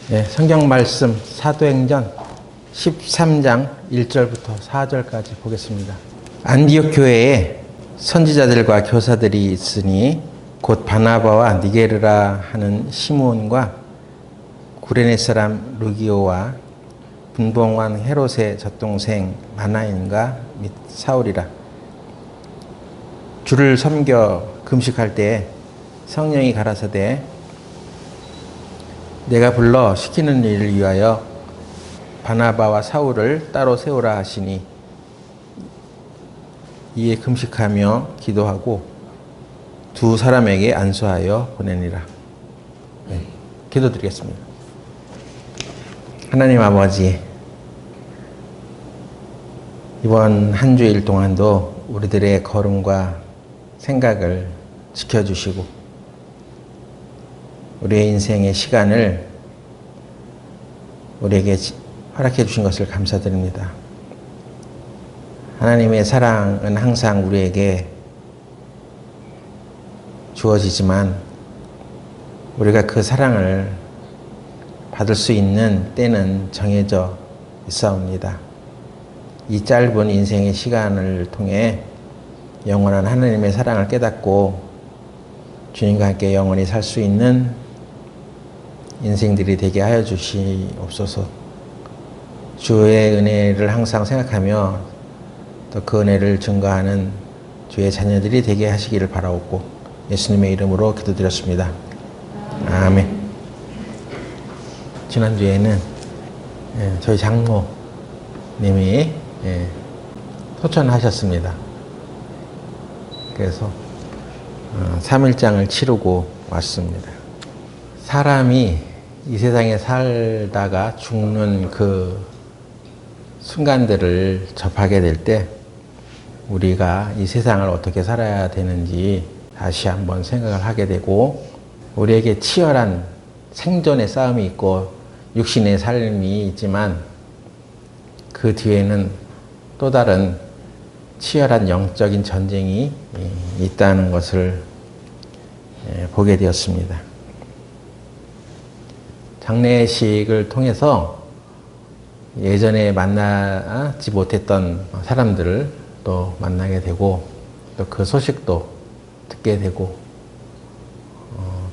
네, 성경 말씀 사도행전 13장 1절부터 4절까지 보겠습니다. 안디옥 교회에 선지자들과 교사들이 있으니 곧 바나바와 니게르라 하는 시므온과 구레네 사람 루기오와 분봉왕 헤롯의 젖동생 마나인과 및 사울이라. 주를 섬겨 금식할 때에 성령이 가라사대 내가 불러 시키는 일을 위하여 바나바와 사울을 따로 세우라 하시니 이에 금식하며 기도하고 두 사람에게 안수하여 보내니라. 네, 기도드리겠습니다. 하나님 아버지, 이번 한 주일 동안도 우리들의 걸음과 생각을 지켜주시고 우리의 인생의 시간을 우리에게 허락해 주신 것을 감사드립니다. 하나님의 사랑은 항상 우리에게 주어지지만 우리가 그 사랑을 받을 수 있는 때는 정해져 있사옵니다. 이 짧은 인생의 시간을 통해 영원한 하나님의 사랑을 깨닫고 주님과 함께 영원히 살 수 있는 인생들이 되게 하여 주시옵소서. 주의 은혜를 항상 생각하며 또 그 은혜를 증거하는 주의 자녀들이 되게 하시기를 바라옵고 예수님의 이름으로 기도드렸습니다. 아멘. 지난주에는 저희 장모님이 소천하셨습니다. 그래서 3일장을 치르고 왔습니다. 사람이 이 세상에 살다가 죽는 그 순간들을 접하게 될 때 우리가 이 세상을 어떻게 살아야 되는지 다시 한번 생각을 하게 되고 우리에게 치열한 생존의 싸움이 있고 육신의 삶이 있지만 그 뒤에는 또 다른 치열한 영적인 전쟁이 있다는 것을 보게 되었습니다. 장례식을 통해서 예전에 만나지 못했던 사람들을 또 만나게 되고 또 그 소식도 듣게 되고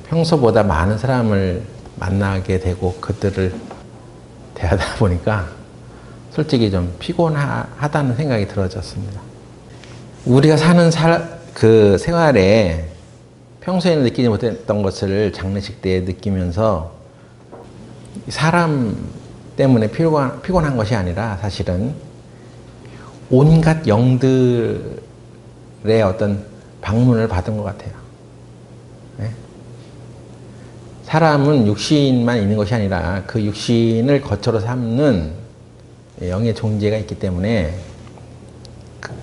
평소보다 많은 사람을 만나게 되고 그들을 대하다 보니까 솔직히 좀 피곤하다는 생각이 들어졌습니다. 우리가 사는 그 생활에 평소에는 느끼지 못했던 것을 장례식 때 느끼면서 사람 때문에 피곤한 것이 아니라 사실은 온갖 영들의 어떤 방문을 받은 것 같아요. 네? 사람은 육신만 있는 것이 아니라 그 육신을 거처로 삼는 영의 존재가 있기 때문에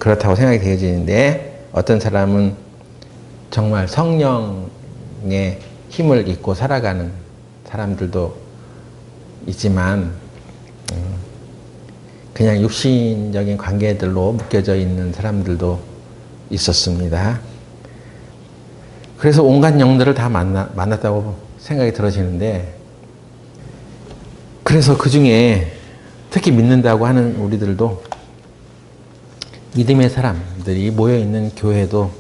그렇다고 생각이 되어지는데 어떤 사람은 정말 성령의 힘을 입고 살아가는 사람들도 있지만 그냥 육신적인 관계들로 묶여져 있는 사람들도 있었습니다. 그래서 온갖 영들을 다 만났다고 생각이 들어지는데 그래서 그 중에 특히 믿는다고 하는 우리들도 믿음의 사람들이 모여있는 교회도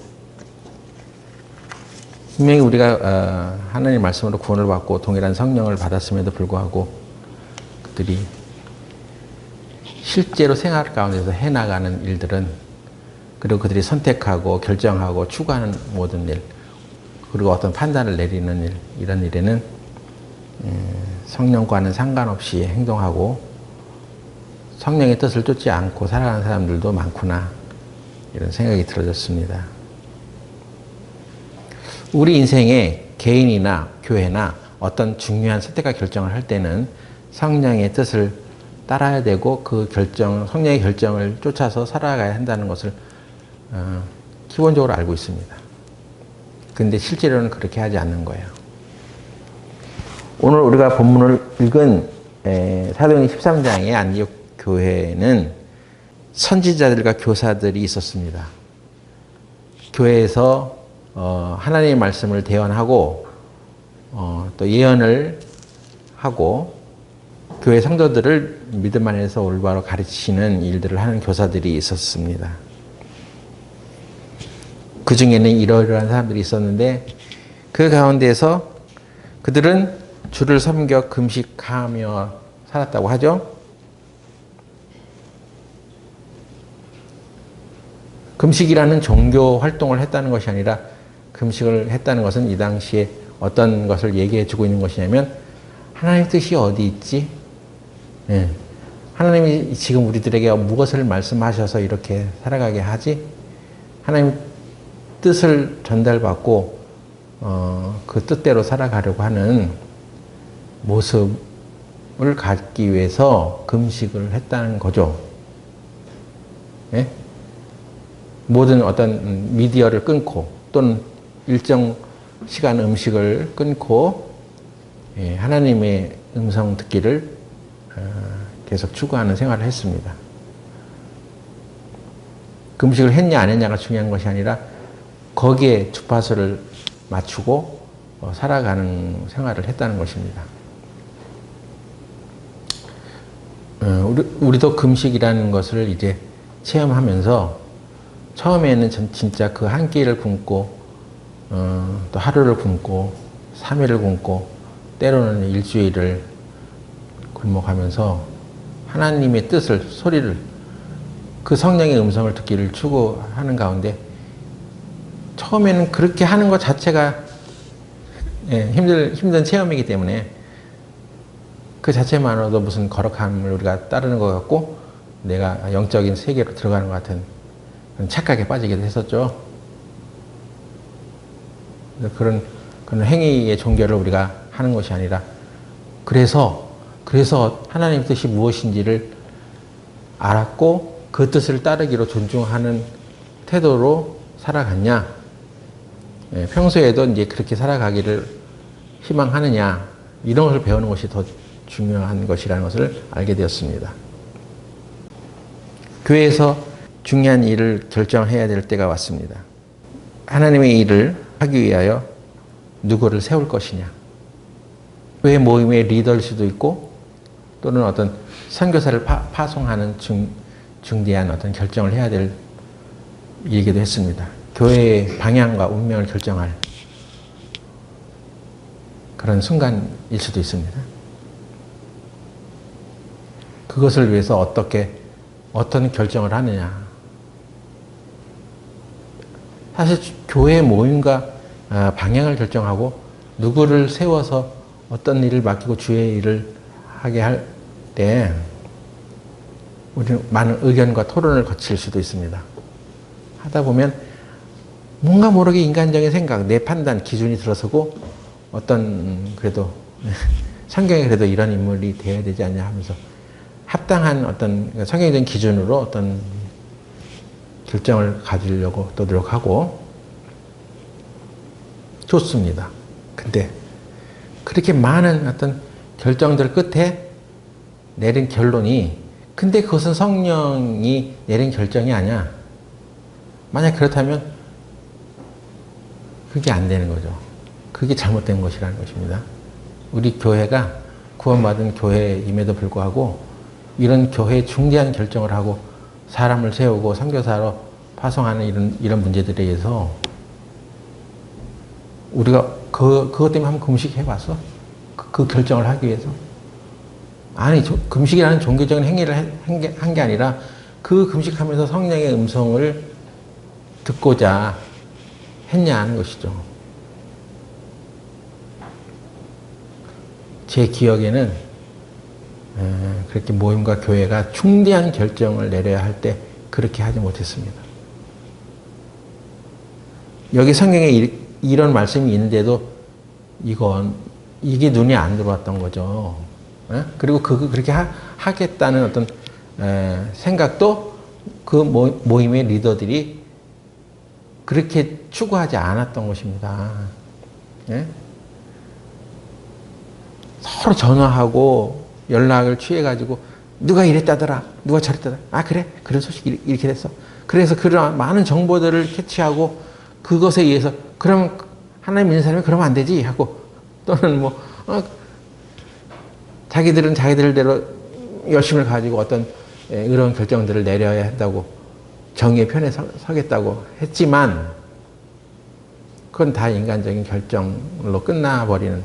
분명히 우리가 하나님 말씀으로 구원을 받고 동일한 성령을 받았음에도 불구하고 그들이 실제로 생활 가운데서 해나가는 일들은 그리고 그들이 선택하고 결정하고 추구하는 모든 일 그리고 어떤 판단을 내리는 일 이런 일에는 성령과는 상관없이 행동하고 성령의 뜻을 쫓지 않고 살아가는 사람들도 많구나 이런 생각이 들어졌습니다. 우리 인생에 개인이나 교회나 어떤 중요한 선택과 결정을 할 때는 성령의 뜻을 따라야 되고 그 성령의 결정을 쫓아서 살아가야 한다는 것을 기본적으로 알고 있습니다. 그런데 실제로는 그렇게 하지 않는 거예요. 오늘 우리가 본문을 읽은 사도행전 13장의 안디옥 교회는 선지자들과 교사들이 있었습니다. 교회에서 하나님의 말씀을 대언하고 또 예언을 하고 교회 성도들을 믿음 안에서 올바로 가르치는 일들을 하는 교사들이 있었습니다. 그 중에는 이러이러한 사람들이 있었는데 그 가운데서 그들은 주를 섬겨 금식하며 살았다고 하죠. 금식이라는 종교 활동을 했다는 것이 아니라 금식을 했다는 것은 이 당시에 어떤 것을 얘기해 주고 있는 것이냐면 하나님의 뜻이 어디 있지? 예. 하나님이 지금 우리들에게 무엇을 말씀하셔서 이렇게 살아가게 하지? 하나님 뜻을 전달받고 그 뜻대로 살아가려고 하는 모습을 갖기 위해서 금식을 했다는 거죠. 예? 모든 어떤 미디어를 끊고 또는 일정 시간 음식을 끊고 하나님의 음성 듣기를 계속 추구하는 생활을 했습니다. 금식을 했냐 안 했냐가 중요한 것이 아니라 거기에 주파수를 맞추고 살아가는 생활을 했다는 것입니다. 우리도 금식이라는 것을 이제 체험하면서 처음에는 진짜 그 한 끼를 굶고 또 하루를 굶고 3일을 굶고 때로는 일주일을 굶어가면서 하나님의 뜻을 소리를 그 성령의 음성을 듣기를 추구하는 가운데 처음에는 그렇게 하는 것 자체가 힘든 체험이기 때문에 그 자체만으로도 무슨 거룩함을 우리가 따르는 것 같고 내가 영적인 세계로 들어가는 것 같은 착각에 빠지기도 했었죠. 그런 행위의 종교를 우리가 하는 것이 아니라 그래서 하나님의 뜻이 무엇인지를 알았고 그 뜻을 따르기로 존중하는 태도로 살아갔냐, 평소에도 이제 그렇게 살아가기를 희망하느냐, 이런 것을 배우는 것이 더 중요한 것이라는 것을 알게 되었습니다. 교회에서 중요한 일을 결정해야 될 때가 왔습니다. 하나님의 일을 하기 위하여 누구를 세울 것이냐. 교회 모임의 리더일 수도 있고 또는 어떤 선교사를 파송하는 중대한 어떤 결정을 해야 될 일이기도 했습니다. 교회의 방향과 운명을 결정할 그런 순간일 수도 있습니다. 그것을 위해서 어떤 결정을 하느냐. 사실 교회 모임과 방향을 결정하고 누구를 세워서 어떤 일을 맡기고 주의 일을 하게 할 때 우리는 많은 의견과 토론을 거칠 수도 있습니다. 하다 보면 뭔가 모르게 인간적인 생각, 내 판단, 기준이 들어서고 그래도 성경에 그래도 이런 인물이 되어야 되지 않냐 하면서 합당한 어떤 성경적인 기준으로 어떤 결정을 가지려고 또 노력하고 좋습니다. 근데 그렇게 많은 어떤 결정들 끝에 내린 결론이 근데 그것은 성령이 내린 결정이 아니야. 만약 그렇다면 그게 안 되는 거죠. 그게 잘못된 것이라는 것입니다. 우리 교회가 구원받은 교회임에도 불구하고 이런 교회에 중대한 결정을 하고 사람을 세우고 선교사로 파송하는 이런 문제들에 대해서 우리가 그것 때문에 한번 금식해봤어? 그 결정을 하기 위해서? 아니, 금식이라는 종교적인 행위를 한 게 아니라 그 금식하면서 성령의 음성을 듣고자 했냐는 것이죠. 제 기억에는 그렇게 모임과 교회가 중대한 결정을 내려야 할 때 그렇게 하지 못했습니다. 여기 성경에 이런 말씀이 있는데도 이게 눈에 안 들어왔던 거죠. 그리고 그렇게 하겠다는 어떤 생각도 그 모임의 리더들이 그렇게 추구하지 않았던 것입니다. 서로 전화하고 연락을 취해가지고 누가 이랬다더라, 누가 저랬다더라. 아 그래? 그런 소식이 이렇게 됐어. 그래서 그런 많은 정보들을 캐치하고 그것에 의해서 그럼 하나님 믿는 사람이 그러면 안 되지 하고 또는 자기들은 자기들대로 열심을 가지고 어떤 이런 결정들을 내려야 한다고 정의의 편에 서겠다고 했지만 그건 다 인간적인 결정으로 끝나버리는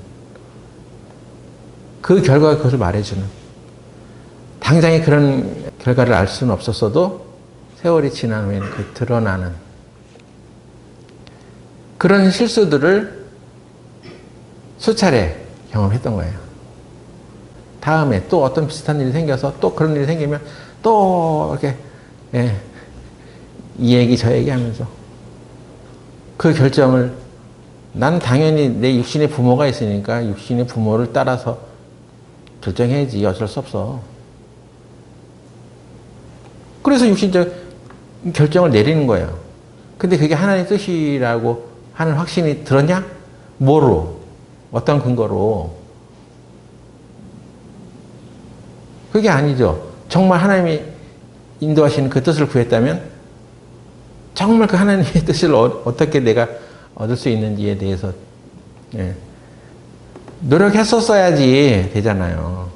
그 결과가 그것을 말해주는 당장에 그런 결과를 알 수는 없었어도 세월이 지난 후에는 그 드러나는 그런 실수들을 수차례 경험했던 거예요. 다음에 또 어떤 비슷한 일이 생겨서 또 그런 일이 생기면 또 이렇게 이 얘기 저 얘기 하면서 그 결정을 난 당연히 내 육신의 부모가 있으니까 육신의 부모를 따라서 결정해야지 어쩔 수 없어. 그래서 육신적 결정을 내리는 거예요. 근데 그게 하나님의 뜻이라고 하는 확신이 들었냐? 뭐로? 어떤 근거로? 그게 아니죠. 정말 하나님이 인도하시는 그 뜻을 구했다면 정말 그 하나님의 뜻을 어떻게 내가 얻을 수 있는지에 대해서 노력했었어야지 되잖아요.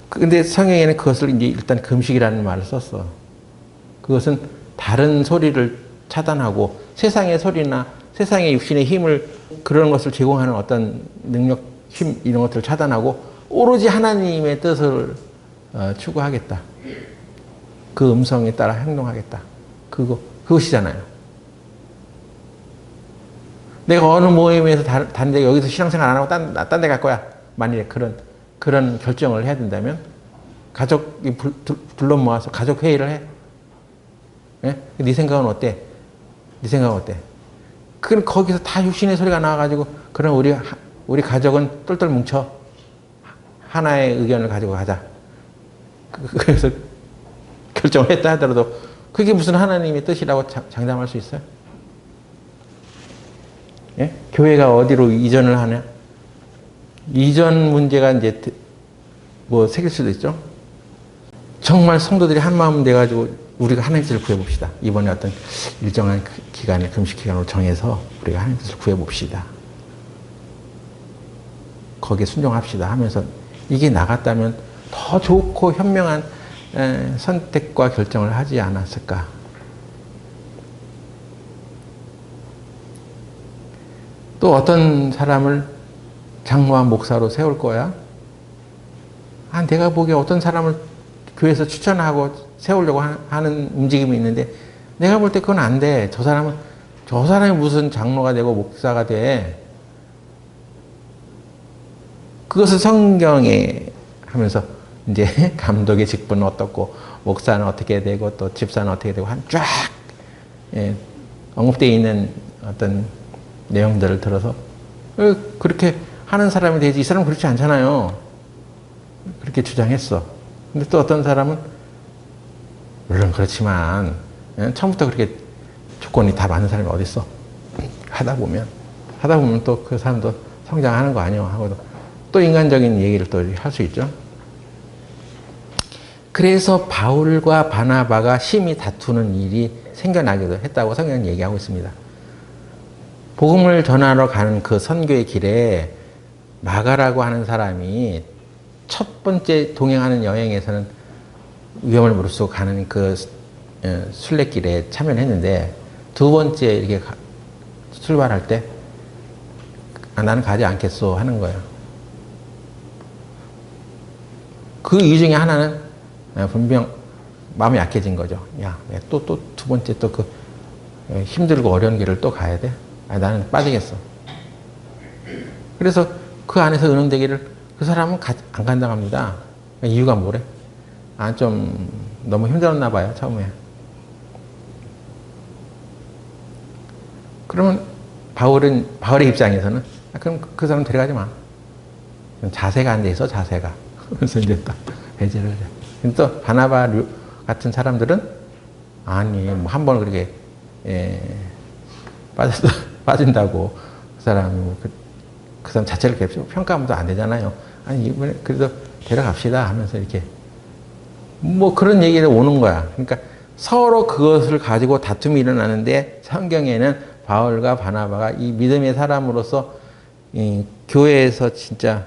근데 성경에는 그것을 이제 일단 금식이라는 말을 썼어. 그것은 다른 소리를 차단하고 세상의 소리나 세상의 육신의 힘을 그런 것을 제공하는 어떤 능력, 힘 이런 것들을 차단하고 오로지 하나님의 뜻을 추구하겠다. 그 음성에 따라 행동하겠다. 그것이잖아요. 내가 어느 모임에서 다른 데 여기서 신앙생활 안 하고 딴 데 갈 거야. 만일에 그런 결정을 해야 된다면 가족이 불러 모아서 가족 회의를 해. 예? 네 생각은 어때? 네 생각은 어때? 그럼 거기서 다 육신의 소리가 나와가지고 그럼 우리 가족은 똘똘 뭉쳐 하나의 의견을 가지고 가자. 그래서 결정을 했다 하더라도 그게 무슨 하나님의 뜻이라고 장담할 수 있어요? 예? 교회가 어디로 이전을 하냐? 이전 문제가 이제 뭐 생길 수도 있죠. 정말 성도들이 한 마음 돼가지고 우리가 하나님의 뜻을 구해봅시다. 이번에 어떤 일정한 기간에 금식 기간으로 정해서 우리가 하나님의 뜻을 구해봅시다. 거기에 순종합시다 하면서 이게 나갔다면 더 좋고 현명한 선택과 결정을 하지 않았을까. 또 어떤 사람을 장로와 목사로 세울 거야? 내가 보기에 어떤 사람을 교회에서 추천하고 세우려고 하는 움직임이 있는데 내가 볼 때 그건 안 돼. 저 사람이 무슨 장로가 되고 목사가 돼. 그것을 성경에 하면서 이제 감독의 직분은 어떻고 목사는 어떻게 되고 또 집사는 어떻게 되고 쫙 언급되어 있는 어떤 내용들을 들어서 그렇게 하는 사람이 되지 이 사람은 그렇지 않잖아요. 그렇게 주장했어. 근데 또 어떤 사람은 물론 그렇지만 처음부터 그렇게 조건이 다 맞는 사람이 어디 있어? 하다 보면 또 그 사람도 성장하는 거 아니에요 하고도 또 인간적인 얘기를 또 할 수 있죠. 그래서 바울과 바나바가 심히 다투는 일이 생겨나기도 했다고 성경은 얘기하고 있습니다. 복음을 전하러 가는 그 선교의 길에 마가라고 하는 사람이 첫 번째 동행하는 여행에서는 위험을 무릅쓰고 가는 그 순례길에 참여를 했는데 두 번째 이렇게 출발할 때 나는 가지 않겠소 하는 거예요. 그 이유 중에 하나는 분명 마음이 약해진 거죠. 야, 또 두 번째 또 그 힘들고 어려운 길을 또 가야 돼? 나는 빠지겠어. 그래서 그 안에서 은은되기를 그 사람은 안 간다고 합니다. 이유가 뭐래? 좀 너무 힘들었나 봐요, 처음에. 그러면 바울의 입장에서는 그럼 그 사람 데려가지 마. 자세가 안 돼 있어, 자세가. 그래서 이제 또 배제를 해. 근데 또 바나바 같은 사람들은 뭐 한 번 그렇게 빠진다고 그 사람 자체를 평가하면 안 되잖아요. 이번에 그래도 데려갑시다 하면서 이렇게 뭐 그런 얘기가 오는 거야. 그러니까 서로 그것을 가지고 다툼이 일어나는데 성경에는 바울과 바나바가 이 믿음의 사람으로서 이 교회에서 진짜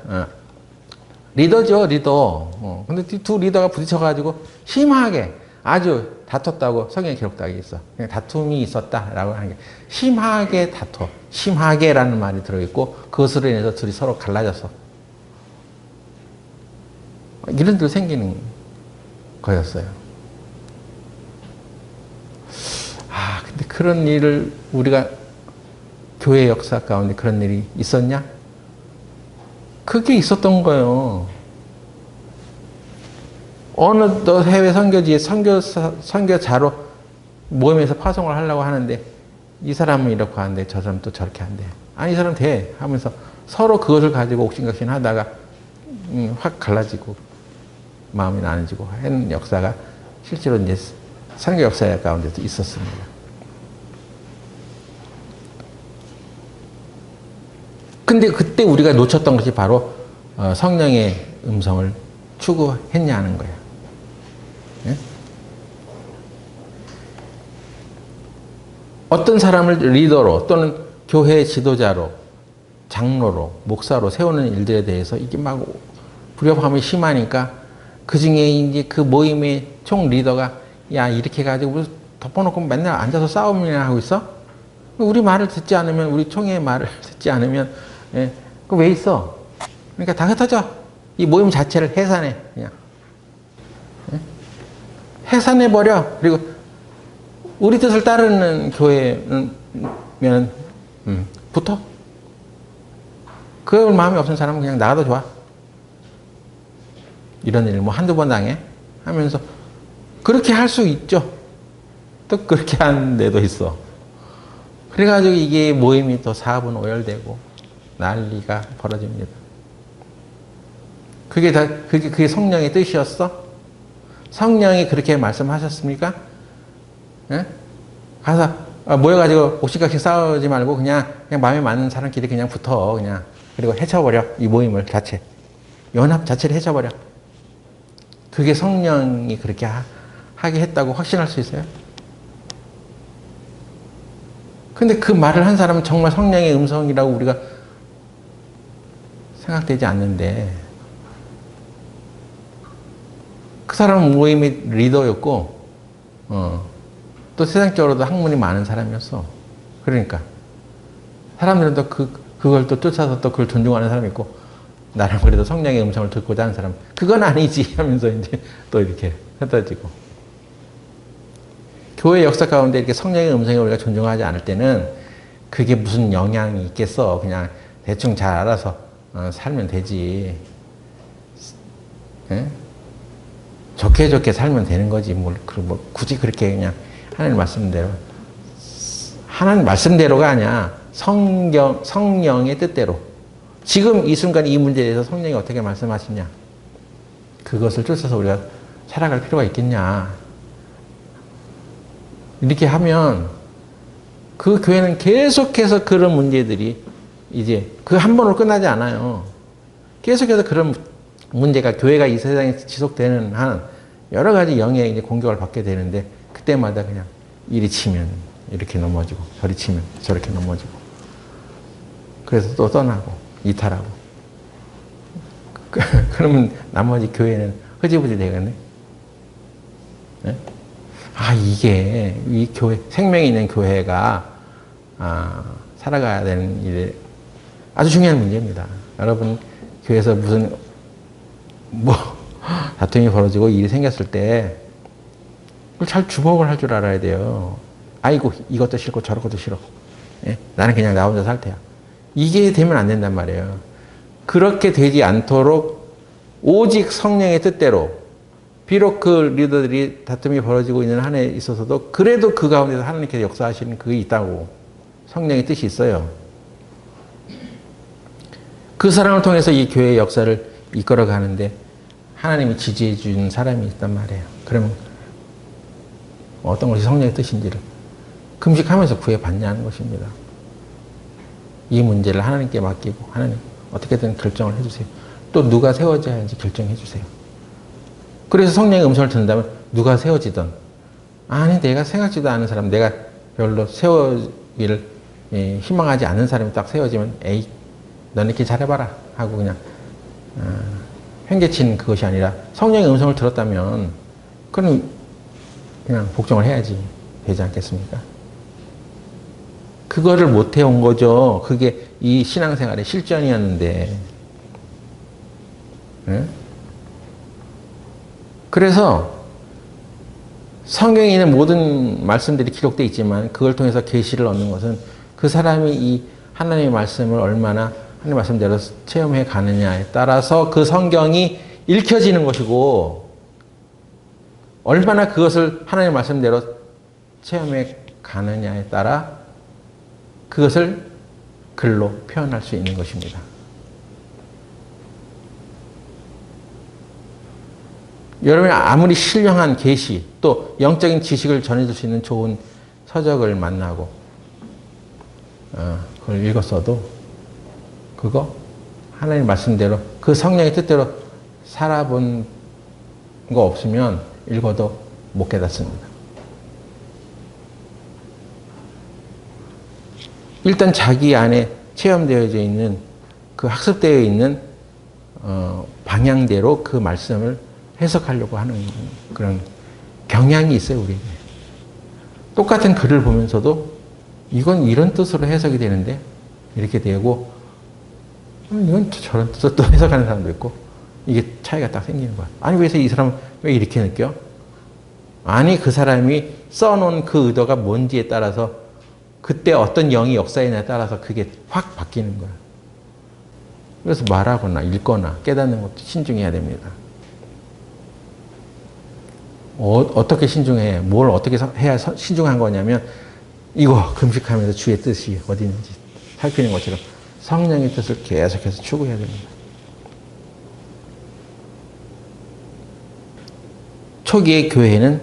리더죠, 리더. 근데 두 리더가 부딪혀가지고 심하게 아주 다퉜다고 성경에 기록되어 있어. 그냥 다툼이 있었다라고 하는 게 심하게 다퉈. 심하게라는 말이 들어있고 그것으로 인해서 둘이 서로 갈라졌어. 이런 일 생기는 거였어요. 근데 그런 일을 우리가 교회 역사 가운데 그런 일이 있었냐? 그게 있었던 거예요. 어느 또 해외 선교지에 선교자로 모임에서 파송을 하려고 하는데 이 사람은 이렇게 하는데 저 사람은 또 저렇게 한대. 아니 이 사람 돼 하면서 서로 그것을 가지고 옥신각신 하다가 확 갈라지고 마음이 나눠지고 하는 역사가 실제로 이제 선교 역사 가운데도 있었습니다. 근데 그때 우리가 놓쳤던 것이 바로 성령의 음성을 추구했냐는 거예요. 예? 어떤 사람을 리더로 또는 교회 지도자로, 장로로, 목사로 세우는 일들에 대해서 이게 막 불협화음이 심하니까 그 중에 이제 그 모임의 총 리더가 야 이렇게 해가지고 덮어놓고 맨날 앉아서 싸움이나 하고 있어? 우리 말을 듣지 않으면 우리 총회의 말을 듣지 않으면 예, 그 왜 있어? 그러니까 다 흩어져. 이 모임 자체를 해산해 그냥. 예? 해산해버려. 그리고 우리 뜻을 따르는 교회면 붙어. 그럴 마음이 없는 사람은 그냥 나가도 좋아. 이런 일을 뭐 한두 번 당해 하면서 그렇게 할 수 있죠. 또 그렇게 하는 데도 있어. 그래가지고 이게 모임이 또 사업은 오열되고 난리가 벌어집니다. 그게 성령의 뜻이었어? 성령이 그렇게 말씀하셨습니까? 예? 가서 모여가지고 옥신각신 싸우지 말고 그냥 마음에 맞는 사람끼리 그냥 붙어 그냥. 그리고 해쳐버려 이 모임을 자체. 연합 자체를 해쳐버려. 그게 성령이 그렇게 하게 했다고 확신할 수 있어요? 근데 그 말을 한 사람은 정말 성령의 음성이라고 우리가 생각되지 않는데 그 사람은 모임의 리더였고 또 세상적으로도 학문이 많은 사람이었어. 그러니까 사람들은 또 그걸 또 쫓아서 또 그걸 존중하는 사람이 있고 나는 그래도 성령의 음성을 듣고자 하는 사람 그건 아니지 하면서 이제 또 이렇게 흩어지고 교회 역사 가운데 이렇게 성령의 음성을 우리가 존중하지 않을 때는 그게 무슨 영향이 있겠어. 그냥 대충 잘 알아서 살면 되지. 예? 좋게 살면 되는 거지. 뭐 굳이 그렇게 그냥 하나님 말씀대로. 하나님 말씀대로가 아니야. 성령의 뜻대로. 지금 이 순간 이 문제에 대해서 성령이 어떻게 말씀하시냐. 그것을 쫓아서 우리가 살아갈 필요가 있겠냐. 이렇게 하면 그 교회는 계속해서 그런 문제들이 이제 그 한 번으로 끝나지 않아요. 계속해서 그런 문제가 교회가 이 세상에 지속되는 한 여러 가지 영의 이제 공격을 받게 되는데 그때마다 그냥 이리 치면 이렇게 넘어지고 저리 치면 저렇게 넘어지고 그래서 또 떠나고 이탈하고 그러면 나머지 교회는 흐지부지 되겠네. 네? 이게 이 교회 생명이 있는 교회가 살아가야 되는 일에 아주 중요한 문제입니다. 여러분 교회에서 무슨 다툼이 벌어지고 일이 생겼을 때 그걸 잘 주목을 할 줄 알아야 돼요. 아이고 이것도 싫고 저것도 싫어. 예? 나는 그냥 나 혼자 살 테야. 이게 되면 안 된단 말이에요. 그렇게 되지 않도록 오직 성령의 뜻대로 비록 그 리더들이 다툼이 벌어지고 있는 한 해에 있어서도 그래도 그 가운데서 하나님께서 역사하시는 그게 있다고. 성령의 뜻이 있어요. 그 사람을 통해서 이 교회의 역사를 이끌어 가는데 하나님이 지지해 주는 사람이 있단 말이에요. 그러면 어떤 것이 성령의 뜻인지를 금식하면서 구해받냐는 것입니다. 이 문제를 하나님께 맡기고 하나님 어떻게든 결정을 해주세요. 또 누가 세워져야 하는지 결정해 주세요. 그래서 성령의 음성을 듣는다면 누가 세워지든 아니 내가 생각지도 않은 사람 내가 별로 세워기를 희망하지 않는 사람이 딱 세워지면 에이 너네 이렇게 잘해봐라 하고 그냥 횡계치는 그것이 아니라 성령의 음성을 들었다면 그럼 그냥 복종을 해야지 되지 않겠습니까? 그거를 못 해온 거죠. 그게 이 신앙생활의 실전이었는데. 네? 그래서 성경에 있는 모든 말씀들이 기록되어 있지만 그걸 통해서 계시를 얻는 것은 그 사람이 이 하나님의 말씀을 얼마나 하나님의 말씀대로 체험해 가느냐에 따라서 그 성경이 읽혀지는 것이고 얼마나 그것을 하나님의 말씀대로 체험해 가느냐에 따라 그것을 글로 표현할 수 있는 것입니다. 여러분이 아무리 신령한 계시 또 영적인 지식을 전해줄 수 있는 좋은 서적을 만나고 그걸 읽었어도 그거 하나님 말씀대로 그 성령의 뜻대로 살아본 거 없으면 읽어도 못 깨닫습니다. 일단 자기 안에 체험되어져 있는 그 학습되어 있는 방향대로 그 말씀을 해석하려고 하는 그런 경향이 있어요, 우리에게. 똑같은 글을 보면서도 이건 이런 뜻으로 해석이 되는데 이렇게 되고 이건 저런 뜻으로 또 해석하는 사람도 있고 이게 차이가 딱 생기는 거야. 아니 왜 이 사람은 왜 이렇게 느껴? 아니 그 사람이 써놓은 그 의도가 뭔지에 따라서 그때 어떤 영이 역사에 따라서 그게 확 바뀌는 거야. 그래서 말하거나 읽거나 깨닫는 것도 신중해야 됩니다. 어떻게 신중해? 뭘 어떻게 해야 신중한 거냐면 이거 금식하면서 주의 뜻이 어디 있는지 살피는 것처럼 성령의 뜻을 계속해서 추구해야 됩니다. 초기의 교회는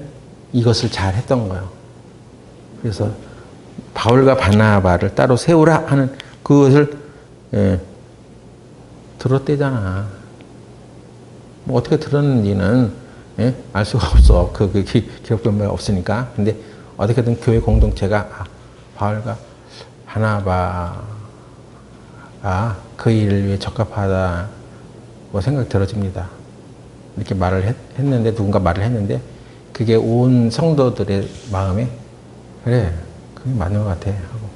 이것을 잘 했던 거예요. 그래서 바울과 바나바를 따로 세우라 하는 그것을 들었대잖아. 뭐 어떻게 들었는지는 알 수가 없어. 그 기록된 바가 없으니까. 근데 어떻게든 교회 공동체가 바울과 바나바가 그 일을 위해 적합하다고 생각이 들어집니다. 이렇게 말을 했는데 누군가 말을 했는데 그게 온 성도들의 마음에 그래 그게 맞는 것 같아 하고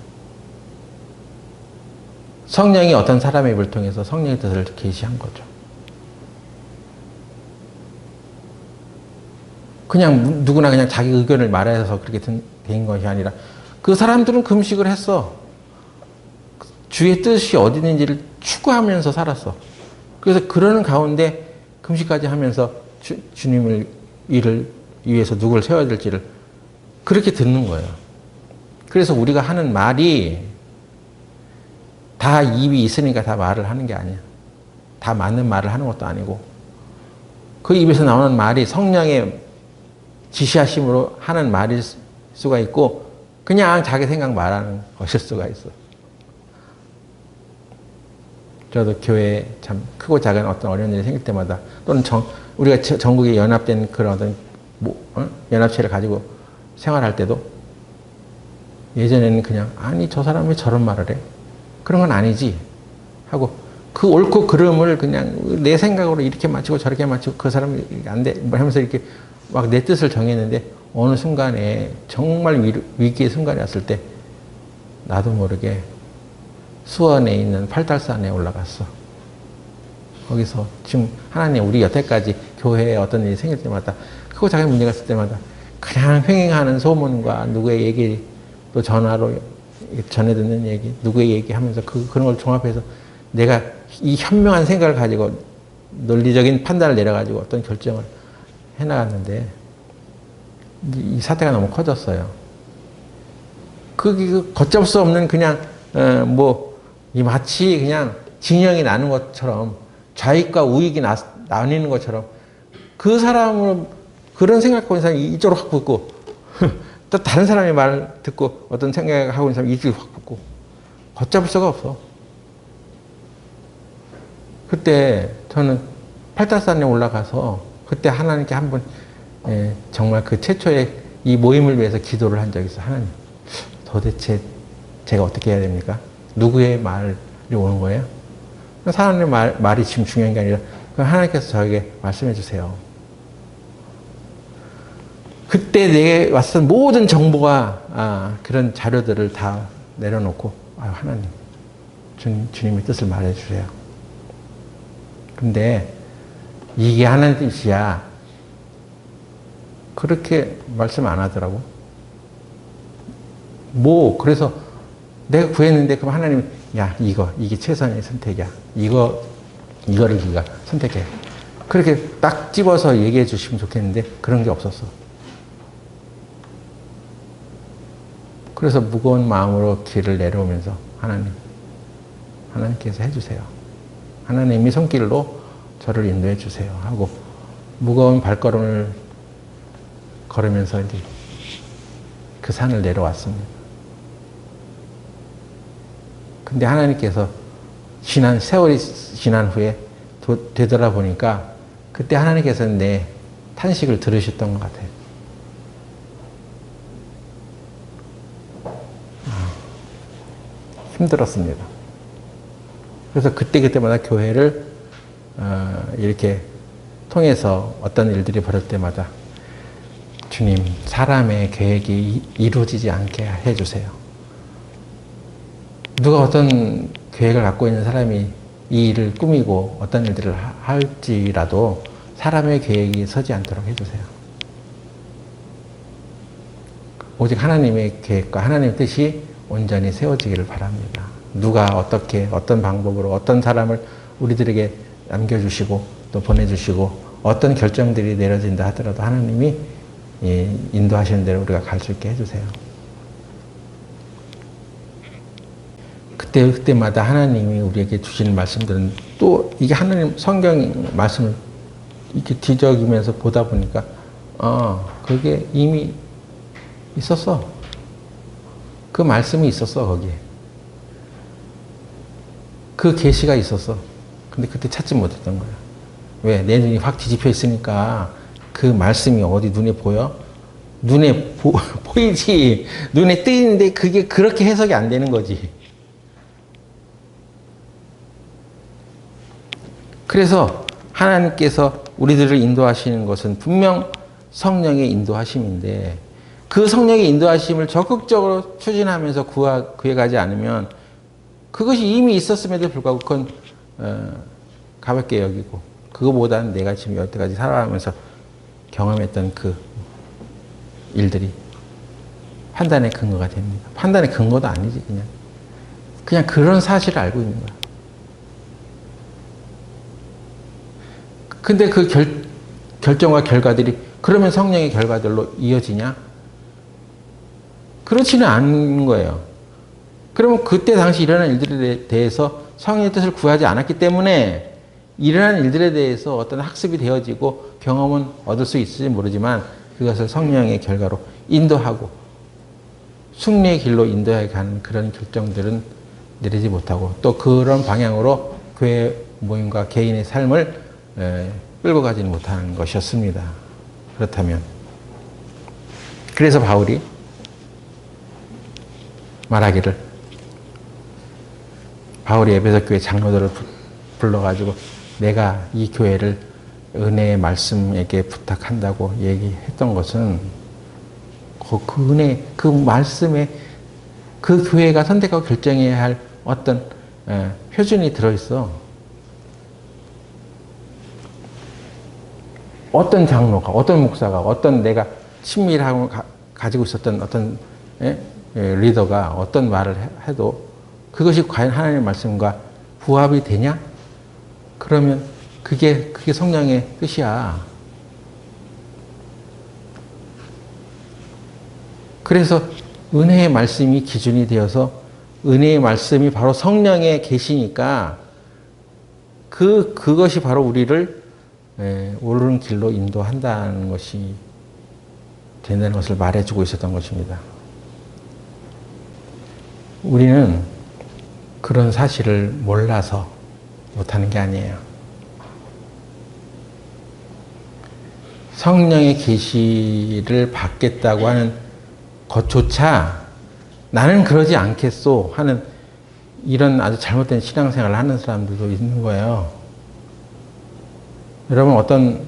성령이 어떤 사람의 입을 통해서 성령의 뜻을 계시한 거죠. 그냥 누구나 그냥 자기 의견을 말해서 그렇게 된 것이 아니라 그 사람들은 금식을 했어. 주의 뜻이 어디 있는지를 추구하면서 살았어. 그래서 그러는 가운데 금식까지 하면서 주님을 일을 위해서 누구를 세워야 될지를 그렇게 듣는 거예요. 그래서 우리가 하는 말이 다 입이 있으니까 다 말을 하는 게 아니야. 다 맞는 말을 하는 것도 아니고 그 입에서 나오는 말이 성령의 지시하심으로 하는 말일 수가 있고 그냥 자기 생각 말하는 것일 수가 있어. 저도 교회에 참 크고 작은 어떤 어려운 일이 생길 때마다 또는 우리가 전국에 연합된 그런 어떤 연합체를 가지고 생활할 때도 예전에는 그냥 아니 저 사람이 저런 말을 해? 그런 건 아니지 하고 그 옳고 그름을 그냥 내 생각으로 이렇게 맞추고 저렇게 맞추고 그 사람이 안 돼 하면서 이렇게 막 내 뜻을 정했는데 어느 순간에 정말 위기의 순간이 왔을 때 나도 모르게 수원에 있는 팔달산에 올라갔어. 거기서 지금 하나님 우리 여태까지 교회에 어떤 일이 생길 때마다 크고 작은 문제가 있을 때마다 그냥 횡행하는 소문과 누구의 얘기 또 전화로 전해 듣는 얘기 누구의 얘기하면서 그런 걸 종합해서 내가 이 현명한 생각을 가지고 논리적인 판단을 내려가지고 어떤 결정을 해나갔는데 이 사태가 너무 커졌어요. 그 걷잡을 수 없는 그냥 마치 그냥 진영이 나는 것처럼 좌익과 우익이 나뉘는 것처럼 그 사람을 그런 생각하고 있는 사람이 이쪽으로 확 붙고 또 다른 사람의 말을 듣고 어떤 생각을 하고 있는 사람이 이쪽으로 확 붙고 걷잡을 수가 없어. 그때 저는 팔달산에 올라가서 그때 하나님께 한번 정말 그 최초의 이 모임을 위해서 기도를 한 적이 있어요. 하나님 도대체 제가 어떻게 해야 됩니까? 누구의 말이 오는 거예요? 사람의 말이 지금 중요한 게 아니라 그럼 하나님께서 저에게 말씀해 주세요. 그때 내게 왔던 모든 정보가 그런 자료들을 다 내려놓고 하나님, 주님의 뜻을 말해 주세요. 근데 이게 하나님 뜻이야. 그렇게 말씀 안 하더라고. 그래서 내가 구했는데 그럼 하나님이 이게 최선의 선택이야. 이거를 네가 선택해. 그렇게 딱 집어서 얘기해 주시면 좋겠는데 그런 게 없었어. 그래서 무거운 마음으로 길을 내려오면서 하나님께서 해주세요. 하나님이 손길로 저를 인도해 주세요 하고 무거운 발걸음을 걸으면서 이제 그 산을 내려왔습니다. 근데 하나님께서 세월이 지난 후에 되돌아보니까 그때 하나님께서는 내 탄식을 들으셨던 것 같아요. 힘들었습니다. 그래서 그때마다 교회를 이렇게 통해서 어떤 일들이 벌어질 때마다 주님, 사람의 계획이 이루어지지 않게 해주세요. 누가 어떤 계획을 갖고 있는 사람이 이 일을 꾸미고 어떤 일들을 할지라도 사람의 계획이 서지 않도록 해주세요. 오직 하나님의 계획과 하나님의 뜻이 온전히 세워지기를 바랍니다. 누가 어떤 방법으로 어떤 사람을 우리들에게 남겨주시고 또 보내주시고 어떤 결정들이 내려진다 하더라도 하나님이 인도하시는 대로 우리가 갈 수 있게 해주세요. 그때마다 하나님이 우리에게 주시는 말씀들은 또 이게 하나님 성경 말씀을 이렇게 뒤적이면서 보다 보니까 그게 이미 있었어. 그 말씀이 있었어, 거기에. 그 계시가 있었어. 근데 그때 찾지 못했던 거야. 왜? 내 눈이 확 뒤집혀 있으니까 그 말씀이 어디 눈에 보여? 눈에 보이지. 눈에 뜨이는데 그게 그렇게 해석이 안 되는 거지. 그래서 하나님께서 우리들을 인도하시는 것은 분명 성령의 인도하심인데 그 성령의 인도하심을 적극적으로 추진하면서 구해가지 않으면 그것이 이미 있었음에도 불구하고 그건 가볍게 여기고 그거보다는 내가 지금 여태까지 살아가면서 경험했던 그 일들이 판단의 근거가 됩니다. 판단의 근거도 아니지 그냥 그런 사실을 알고 있는 거야. 근데 그 결정과 결과들이 그러면 성령의 결과들로 이어지냐? 그렇지는 않은 거예요. 그러면 그때 당시 일어난 일들에 대해서 성령의 뜻을 구하지 않았기 때문에 일어난 일들에 대해서 어떤 학습이 되어지고 경험은 얻을 수 있을지 모르지만 그것을 성령의 결과로 인도하고 승리의 길로 인도해 가는 그런 결정들은 내리지 못하고 또 그런 방향으로 교회 모임과 개인의 삶을 끌고 가지는 못하는 것이었습니다. 그렇다면 그래서 바울이 말하기를 바울이 에베소 교회 장로들을 불러가지고 내가 이 교회를 은혜의 말씀에게 부탁한다고 얘기했던 것은 그 은혜, 그 말씀에 그 교회가 선택하고 결정해야 할 어떤 표준이 들어있어. 어떤 장로가, 어떤 목사가, 어떤 내가 친밀하고 가지고 있었던 어떤 리더가 어떤 말을 해도 그것이 과연 하나님의 말씀과 부합이 되냐? 그러면 그게 성령의 뜻이야. 그래서 은혜의 말씀이 기준이 되어서 은혜의 말씀이 바로 성령의 계시니까 그것이 바로 우리를 옳은 길로 인도한다는 것이 된다는 것을 말해주고 있었던 것입니다. 우리는 그런 사실을 몰라서 못하는 게 아니에요. 성령의 계시를 받겠다고 하는 것조차 나는 그러지 않겠소 하는 이런 아주 잘못된 신앙생활을 하는 사람들도 있는 거예요. 여러분 어떤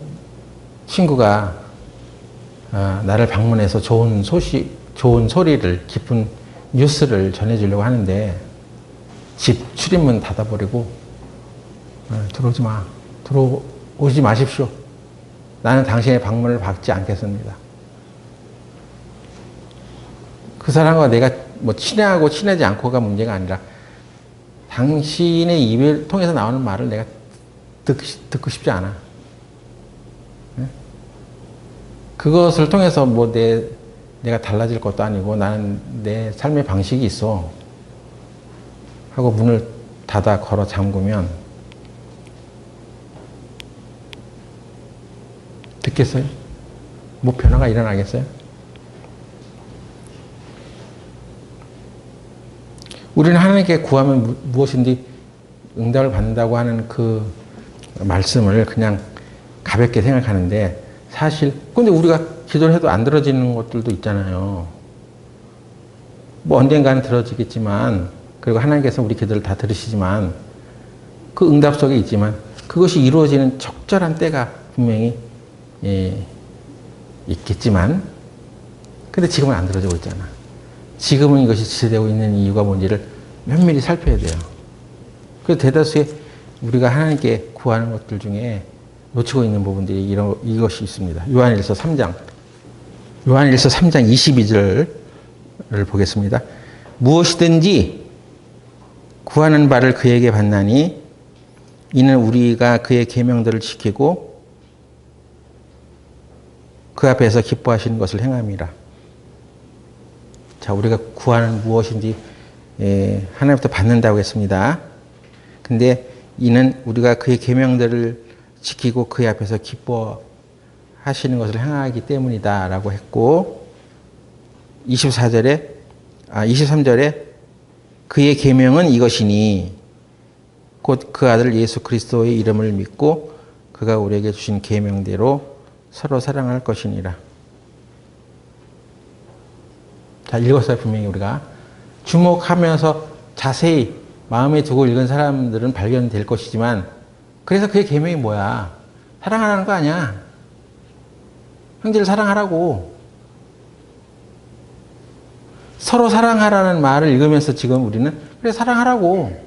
친구가 나를 방문해서 좋은 소식, 좋은 소리를, 기쁜 뉴스를 전해주려고 하는데 집 출입문 닫아버리고 들어오지 마. 들어오지 마십시오. 나는 당신의 방문을 받지 않겠습니다. 그 사람과 내가 뭐 친하고 친하지 않고가 문제가 아니라 당신의 입을 통해서 나오는 말을 내가 듣고 싶지 않아. 그것을 통해서 뭐 내가 달라질 것도 아니고 나는 내 삶의 방식이 있어. 하고 문을 닫아 걸어 잠그면 듣겠어요? 뭐 변화가 일어나겠어요? 우리는 하나님께 구하면 무엇인지 응답을 받는다고 하는 그 말씀을 그냥 가볍게 생각하는데 사실 근데 우리가 기도를 해도 안 들어지는 것들도 있잖아요. 뭐 언젠가는 들어지겠지만 그리고 하나님께서 우리 기도를 다 들으시지만 그 응답 속에 있지만 그것이 이루어지는 적절한 때가 분명히 있겠지만 근데 지금은 안 들어지고 있잖아. 지금은 이것이 지체되고 있는 이유가 뭔지를 면밀히 살펴야 돼요. 그래서 대다수의 우리가 하나님께 구하는 것들 중에 놓치고 있는 부분들이 이것이 있습니다. 요한일서 3장 22절을 보겠습니다. 무엇이든지 구하는 바를 그에게 받나니 이는 우리가 그의 계명들을 지키고 그 앞에서 기뻐하시는 것을 행함이라. 자, 우리가 구하는 무엇인지 하나님부터 받는다고 했습니다. 근데 이는 우리가 그의 계명들을 지키고 그의 앞에서 기뻐하시는 것을 행하기 때문이다라고 했고 23절에 그의 계명은 이것이니 곧 그 아들 예수 그리스도의 이름을 믿고 그가 우리에게 주신 계명대로 서로 사랑할 것이니라. 자, 읽었어요. 분명히 우리가 주목하면서 자세히 마음에 두고 읽은 사람들은 발견될 것이지만 그래서 그의 계명이 뭐야? 사랑하라는 거 아니야. 형제를 사랑하라고. 서로 사랑하라는 말을 읽으면서 지금 우리는 그래 사랑하라고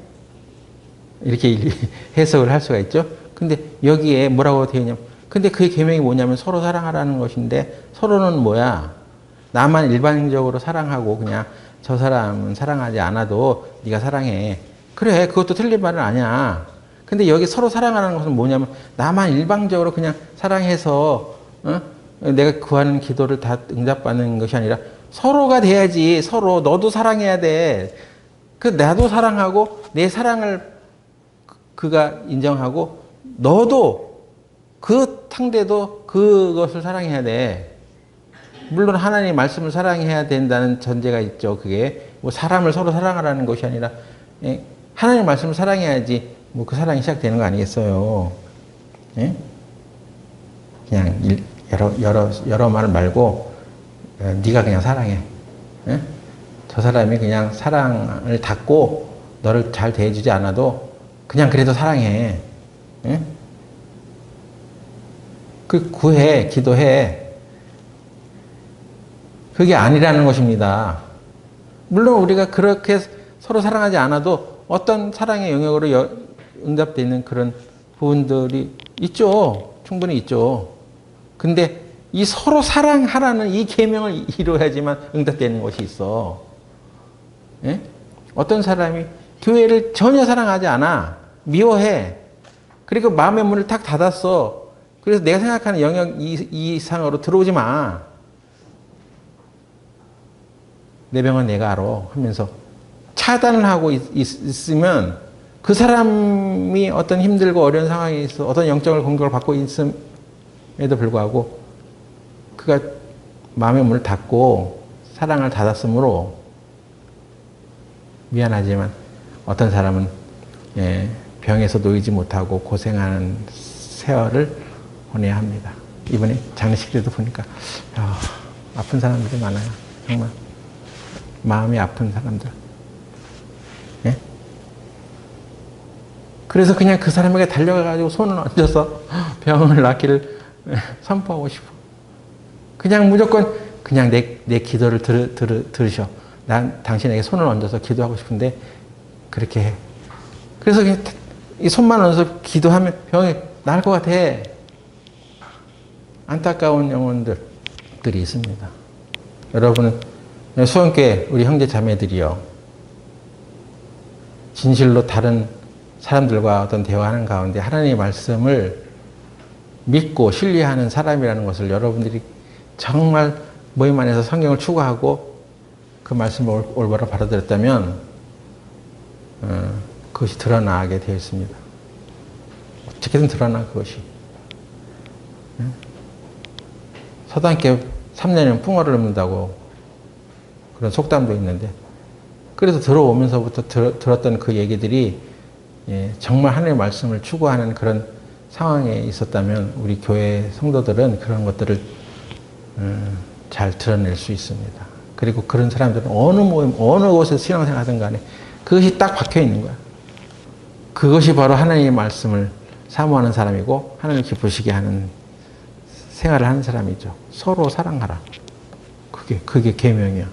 이렇게 해석을 할 수가 있죠. 근데 여기에 뭐라고 되어 있냐면 근데 그의 계명이 뭐냐면 서로 사랑하라는 것인데 서로는 뭐야? 나만 일반적으로 사랑하고 그냥 저 사람은 사랑하지 않아도 네가 사랑해. 그래 그것도 틀린 말은 아니야. 근데 여기 서로 사랑하라는 것은 뭐냐면 나만 일방적으로 그냥 사랑해서 내가 구하는 기도를 다 응답받는 것이 아니라 서로가 돼야지. 서로 너도 사랑해야 돼. 그 나도 사랑하고 내 사랑을 그가 인정하고 너도 그 상대도 그것을 사랑해야 돼. 물론 하나님의 말씀을 사랑해야 된다는 전제가 있죠. 그게 뭐 사람을 서로 사랑하라는 것이 아니라 하나님의 말씀을 사랑해야지 뭐 그 사랑이 시작되는 거 아니겠어요? 예? 그냥 여러 말 말고 네가 그냥 사랑해. 예? 저 사람이 그냥 사랑을 닫고 너를 잘 대해주지 않아도 그냥 그래도 사랑해. 예? 그 구해, 기도해. 그게 아니라는 것입니다. 물론 우리가 그렇게 서로 사랑하지 않아도 어떤 사랑의 영역으로 응답되는 그런 부분들이 있죠. 충분히 있죠. 근데 이 서로 사랑하라는 이 계명을 이루어야지만 응답되는 것이 있어. 예? 어떤 사람이 교회를 전혀 사랑하지 않아. 미워해. 그리고 마음의 문을 탁 닫았어. 그래서 내가 생각하는 영역 이상으로 들어오지 마. 내 병은 내가 알아 하면서 차단을 하고 있으면 그 사람이 어떤 힘들고 어려운 상황에 있어 어떤 영적인 공격을 받고 있음에도 불구하고 그가 마음의 문을 닫고 사랑을 닫았으므로 미안하지만 어떤 사람은 병에서 놓이지 못하고 고생하는 세월을 보내야 합니다. 이번에 장례식 때도 보니까 아픈 사람들이 많아요. 정말 마음이 아픈 사람들. 예? 그래서 그냥 그 사람에게 달려가가지고 손을 얹어서 병을 낫기를 선포하고 싶어. 그냥 무조건 그냥 내 기도를 들으셔. 난 당신에게 손을 얹어서 기도하고 싶은데 그렇게 해. 그래서 그냥 이 손만 얹어서 기도하면 병이 나을 것 같아. 안타까운 영혼들이 있습니다. 여러분은 수원교회 우리 형제 자매들이요. 진실로 다른 사람들과 어떤 대화하는 가운데 하나님의 말씀을 믿고 신뢰하는 사람이라는 것을 여러분들이 정말 모임 안에서 성경을 추구하고 그 말씀을 올바로 받아들였다면 그것이 드러나게 되어 있습니다. 어떻게든 드러나 그것이. 서당교 3년이면 풍어를 넘는다고 그런 속담도 있는데 그래서 들어오면서부터 들었던 그 얘기들이 정말 하나님의 말씀을 추구하는 그런 상황에 있었다면 우리 교회 성도들은 그런 것들을 잘 드러낼 수 있습니다. 그리고 그런 사람들은 어느 모임, 어느 곳에서 신앙생활 하든 간에 그것이 딱 박혀 있는 거야. 그것이 바로 하나님의 말씀을 사모하는 사람이고 하나님을 기쁘시게 하는 생활을 하는 사람이죠. 서로 사랑하라. 그게 계명이야.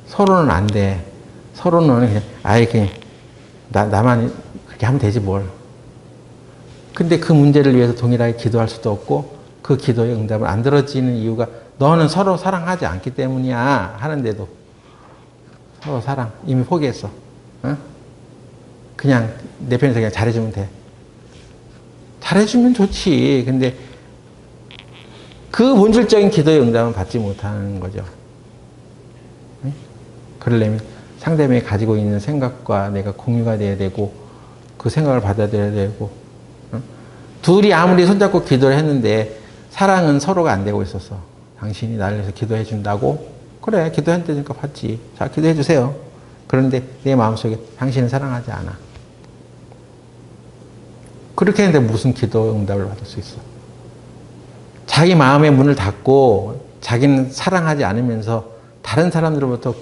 서로는 안 돼. 서로는 그냥 아예 그냥 나만 그렇게 하면 되지 뭘. 근데 그 문제를 위해서 동일하게 기도할 수도 없고 그 기도의 응답을 안 들어지는 이유가 너는 서로 사랑하지 않기 때문이야 하는데도 서로 사랑 이미 포기했어. 어? 그냥 내 편에서 그냥 잘해주면 돼. 잘해주면 좋지. 근데 그 본질적인 기도의 응답은 받지 못하는 거죠. 그러려면 상대방이 가지고 있는 생각과 내가 공유가 돼야 되고 그 생각을 받아들여야 되고 둘이 아무리 손잡고 기도를 했는데 사랑은 서로가 안 되고 있었어. 당신이 나를 위해서 기도해 준다고? 그래 기도한다니까 받지. 자 기도해 주세요. 그런데 내 마음속에 당신은 사랑하지 않아. 그렇게 했는데 무슨 기도 응답을 받을 수 있어. 자기 마음의 문을 닫고 자기는 사랑하지 않으면서 다른 사람들로부터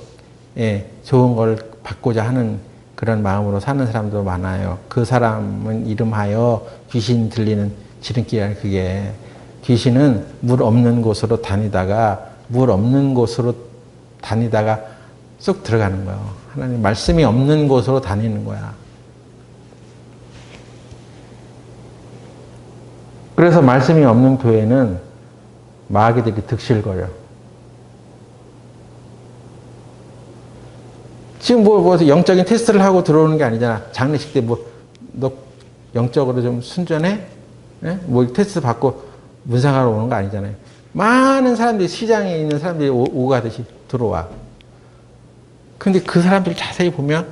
좋은 걸 받고자 하는 그런 마음으로 사는 사람도 많아요. 그 사람은 이름하여 귀신 들리는 지름길이라는 그게 귀신은 물 없는 곳으로 다니다가 쑥 들어가는 거예요. 하나님 말씀이 없는 곳으로 다니는 거야. 그래서 말씀이 없는 교회는 마귀들이 득실거려. 지금 뭐 영적인 테스트를 하고 들어오는 게 아니잖아. 장례식 때 너 영적으로 좀 순전해? 뭐 테스트 받고 문상하러 오는 거 아니잖아요. 많은 사람들이 시장에 있는 사람들이 오고 가듯이 들어와. 근데 그 사람들 자세히 보면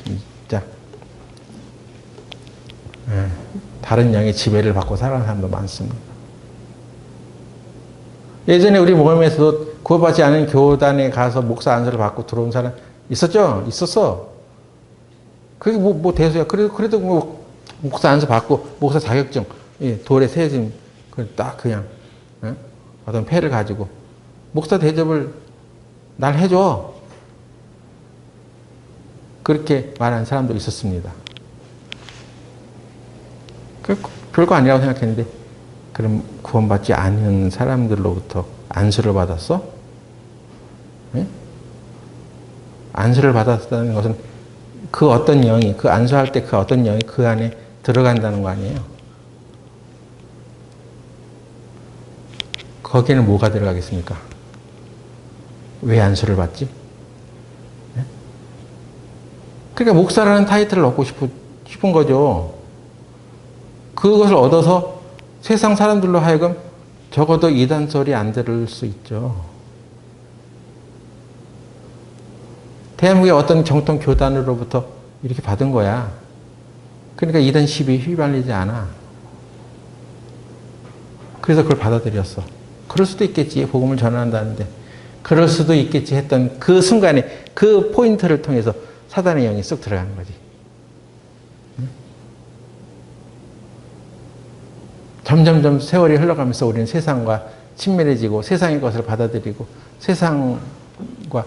진짜 다른 영의 지배를 받고 살아가는 사람도 많습니다. 예전에 우리 모임에서도 구원받지 않은 교단에 가서 목사 안수를 받고 들어온 사람 있었죠? 있었어. 그게 뭐 대수야. 그래도 뭐 목사 안수 받고 목사 자격증 돌에 새어진 딱 그냥 어떤 패를 가지고 목사 대접을 날 해줘. 그렇게 말하는 사람도 있었습니다. 별거 아니라고 생각했는데 그럼 구원받지 않은 사람들로부터 안수를 받았어? 네? 안수를 받았다는 것은 그 어떤 영이 그 안수할 때 그 어떤 영이 그 안에 들어간다는 거 아니에요? 거기에는 뭐가 들어가겠습니까? 왜 안수를 받지? 네? 그러니까 목사라는 타이틀을 얻고 싶은 거죠. 그것을 얻어서 세상 사람들로 하여금 적어도 이단 소리 안 들을 수 있죠. 대한민국의 어떤 정통 교단으로부터 이렇게 받은 거야. 그러니까 이단 시비에 휘말리지 않아. 그래서 그걸 받아들였어. 그럴 수도 있겠지. 복음을 전한다는데. 그럴 수도 있겠지 했던 그 순간에 그 포인트를 통해서 사단의 영이 쏙 들어가는 거지. 점점점 세월이 흘러가면서 우리는 세상과 친밀해지고 세상의 것을 받아들이고 세상과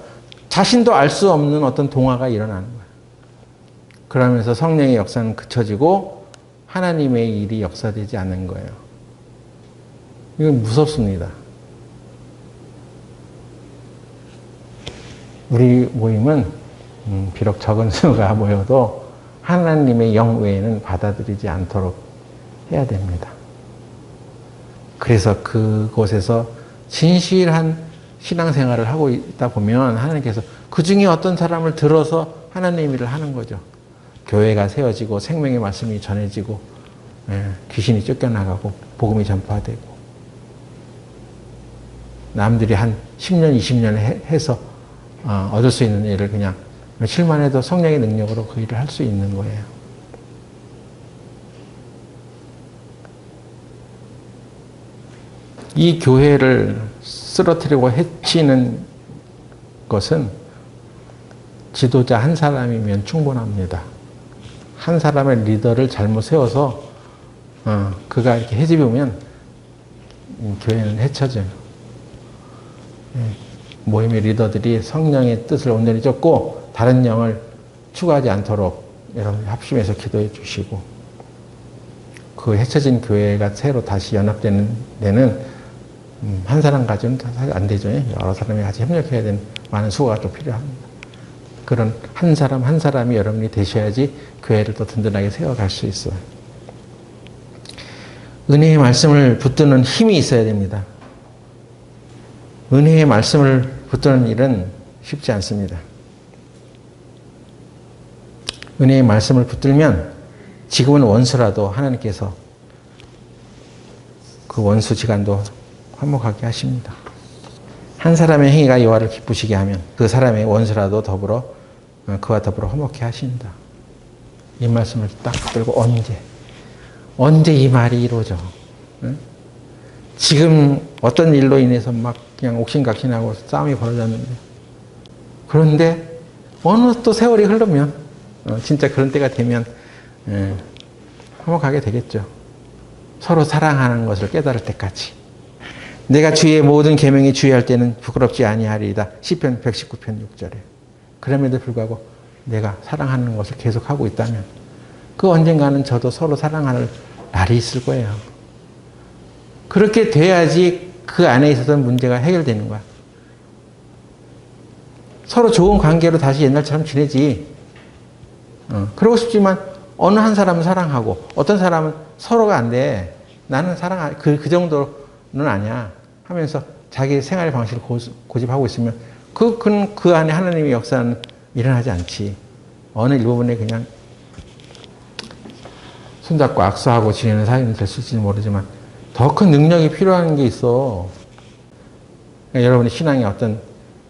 자신도 알 수 없는 어떤 동화가 일어나는 거야. 그러면서 성령의 역사는 그쳐지고 하나님의 일이 역사되지 않는 거예요. 이건 무섭습니다. 우리 모임은 비록 적은 수가 모여도 하나님의 영 외에는 받아들이지 않도록 해야 됩니다. 그래서 그곳에서 진실한 신앙생활을 하고 있다 보면 하나님께서 그 중에 어떤 사람을 들어서 하나님 일을 하는 거죠. 교회가 세워지고 생명의 말씀이 전해지고 귀신이 쫓겨나가고 복음이 전파되고 남들이 한 10년, 20년 해서 얻을 수 있는 일을 그냥 며칠만 해도 성령의 능력으로 그 일을 할 수 있는 거예요. 이 교회를 쓰러뜨리고 해치는 것은 지도자 한 사람이면 충분합니다. 한 사람의 리더를 잘못 세워서 그가 이렇게 해집으면 교회는 해쳐져요. 모임의 리더들이 성령의 뜻을 온전히 쫓고 다른 영을 추구하지 않도록 여러분 합심해서 기도해 주시고 그 해쳐진 교회가 새로 다시 연합되는 데는 한 사람 가지고는 사실 안 되죠. 여러 사람이 같이 협력해야 되는 많은 수고가 또 필요합니다. 그런 한 사람 한 사람이 여러분이 되셔야지 교회를 또 든든하게 세워갈 수 있어요. 은혜의 말씀을 붙드는 힘이 있어야 됩니다. 은혜의 말씀을 붙드는 일은 쉽지 않습니다. 은혜의 말씀을 붙들면 지금은 원수라도 하나님께서 그 원수 지간도 화목하게 하십니다. 한 사람의 행위가 여호와를 기쁘시게 하면 그 사람의 원수라도 그와 더불어 화목해 하신다. 이 말씀을 딱 붙들고 언제 이 말이 이루어져? 응? 지금 어떤 일로 인해서 막 그냥 옥신각신하고 싸움이 벌어졌는데 그런데 어느 또 세월이 흐르면 진짜 그런 때가 되면 화목하게 되겠죠. 서로 사랑하는 것을 깨달을 때까지. 내가 주의 모든 계명에 주의할 때는 부끄럽지 아니하리이다. 시편 119편 6절에. 그럼에도 불구하고 내가 사랑하는 것을 계속하고 있다면 그 언젠가는 저도 서로 사랑할 날이 있을 거예요. 그렇게 돼야지 그 안에 있었던 문제가 해결되는 거야. 서로 좋은 관계로 다시 옛날처럼 지내지. 그러고 싶지만 어느 한 사람은 사랑하고 어떤 사람은 서로가 안 돼. 나는 그 정도는 아니야 하면서 자기 생활 방식을 고집하고 있으면 그 안에 하나님의 역사는 일어나지 않지. 어느 일부분에 그냥 손잡고 악수하고 지내는 사이는 될 수 있을지 모르지만 더 큰 능력이 필요한 게 있어. 그러니까 여러분의 신앙의 어떤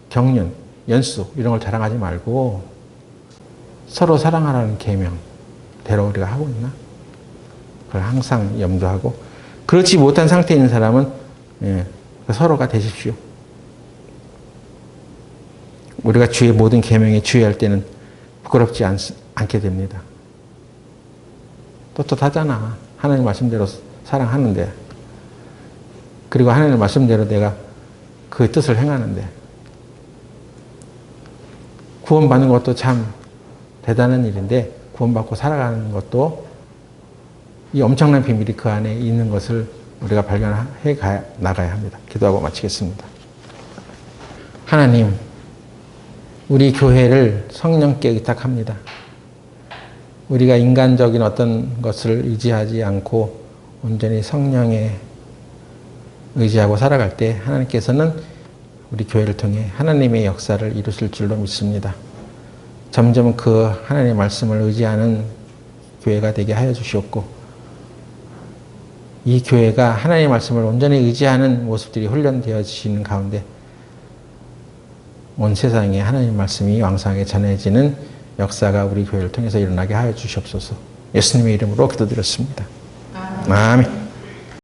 경륜, 연수 이런 걸 자랑하지 말고 서로 사랑하라는 계명대로 우리가 하고 있나? 그걸 항상 염두하고 그렇지 못한 상태에 있는 사람은 서로가 되십시오. 우리가 주의 모든 계명에 주의할 때는 부끄럽지 않게 됩니다. 떳떳하잖아. 하나님 말씀대로 사랑하는데 그리고 하나님 말씀대로 내가 그 뜻을 행하는데 구원받는 것도 참 대단한 일인데 구원받고 살아가는 것도 이 엄청난 비밀이 그 안에 있는 것을 우리가 발견해 나가야 합니다. 기도하고 마치겠습니다. 하나님, 우리 교회를 성령께 의탁합니다. 우리가 인간적인 어떤 것을 의지하지 않고 온전히 성령에 의지하고 살아갈 때 하나님께서는 우리 교회를 통해 하나님의 역사를 이루실 줄로 믿습니다. 점점 그 하나님의 말씀을 의지하는 교회가 되게 하여 주시옵고 이 교회가 하나님의 말씀을 온전히 의지하는 모습들이 훈련되어지는 가운데 온 세상에 하나님의 말씀이 왕성하게 전해지는 역사가 우리 교회를 통해서 일어나게 하여 주시옵소서. 예수님의 이름으로 기도드렸습니다. 아멘.